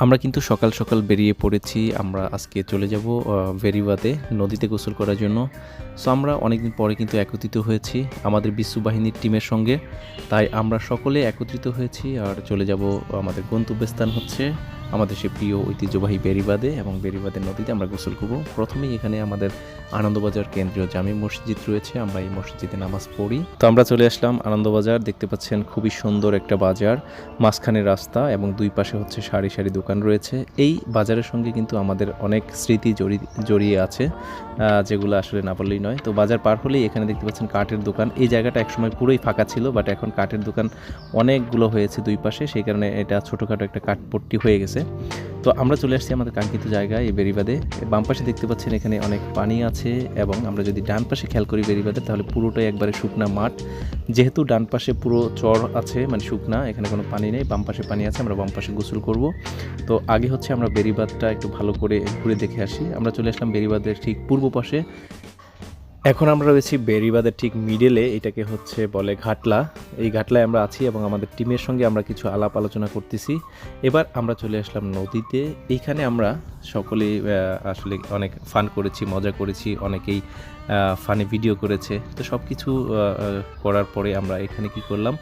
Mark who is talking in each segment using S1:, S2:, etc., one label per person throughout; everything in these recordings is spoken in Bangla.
S1: আমরা কিন্তু সকাল সকাল বেরিয়ে পড়েছি। আমরা আজকে চলে যাব বেরিবাদে নদীতে গোসল করার জন্য। সো আমরা অনেকদিন পরে কিন্তু একত্রিত হয়েছি আমাদের বিশ্ব বাহিনীর টিমের সঙ্গে। তাই আমরা সকলে একত্রিত হয়েছি আর চলে যাব আমাদের গন্তব্যস্থান হচ্ছে আমাদের সে প্রিয় ঐতিহ্যবাহী বেরিবাদে, এবং বেরিবাদের নদীতে আমরা গোসল করব। প্রথমেই এখানে আমাদের আনন্দবাজার কেন্দ্রীয় জামে মসজিদ রয়েছে, আমরা এই মসজিদে নামাজ পড়ি। তো আমরা চলে আসলাম আনন্দবাজার। দেখতে পাচ্ছেন খুবই সুন্দর একটা বাজার, মাঝখানে রাস্তা এবং দুই পাশে হচ্ছে সারি সারি দোকান রয়েছে। এই বাজারের সঙ্গে কিন্তু আমাদের অনেক স্মৃতি জড়িয়ে আছে, যেগুলো আসলে না বললেই নয়। তো বাজার পার হলেই এখানে দেখতে পাচ্ছেন কাঠের দোকান। এই জায়গাটা একসময় পুরোই ফাঁকা ছিল, বাট এখন কাঠের দোকান অনেকগুলো হয়েছে দুই পাশে, সেই কারণে এটা ছোটোখাটো একটা কাঠপট্টি হয়ে গেছে। তো আমরা চলে আসছি আমাদের কাঙ্ক্ষিত জায়গায় এই বেরিবাদে। বাম পাশে দেখতে পাচ্ছেন এখানে অনেক পানি আছে, এবং আমরা যদি ডান পাশে খেয়াল করি বেরিবাদে, তাহলে পুরোটাই একবারে শুকনা মাঠ। যেহেতু ডান পাশে পুরো চর আছে, মানে শুকনা, এখানে কোনো পানি নেই। বাম পাশে পানি আছে, আমরা বাম পাশে গোসল করব। তো আগে হচ্ছে আমরা বেরিবাদটা একটু ভালো করে ঘুরে দেখে আসি। আমরা চলে আসলাম বেরিবাদের ঠিক পূর্ব পাশে। এখন আমরা রয়েছি বেরিবাদের ঠিক মিডলে, এটাকে হচ্ছে বলে ঘাটলা। এই ঘাটলায় আমরা আছি এবং আমাদের টিমের সঙ্গে আমরা কিছু আলাপ আলোচনা করতেছি। এবার আমরা চলে আসলাম নদীতে। এইখানে আমরা সকলেই আসলে অনেক ফান করেছি, মজা করেছি, অনেকেই ফানি ভিডিও করেছে। তো সব কিছু করার পরে আমরা এখানে কি করলাম,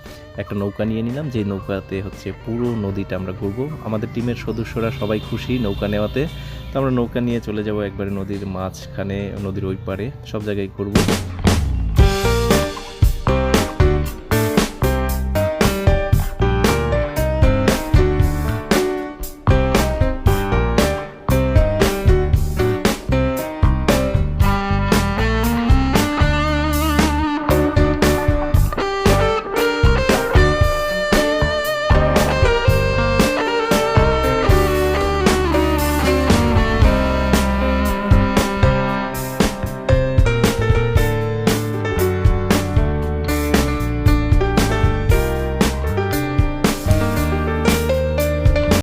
S1: একটা নৌকা নিয়ে নিলাম, যে নৌকাতে হচ্ছে পুরো নদীটা আমরা ঘুরবো। আমাদের টিমের সদস্যরা সবাই খুশি নৌকা নেওয়াতে। তো আমরা নৌকা নিয়ে চলে যাব একবারে নদীর মাঝখানে, নদীর ওই পারে, সব জায়গায় ঘুরবো।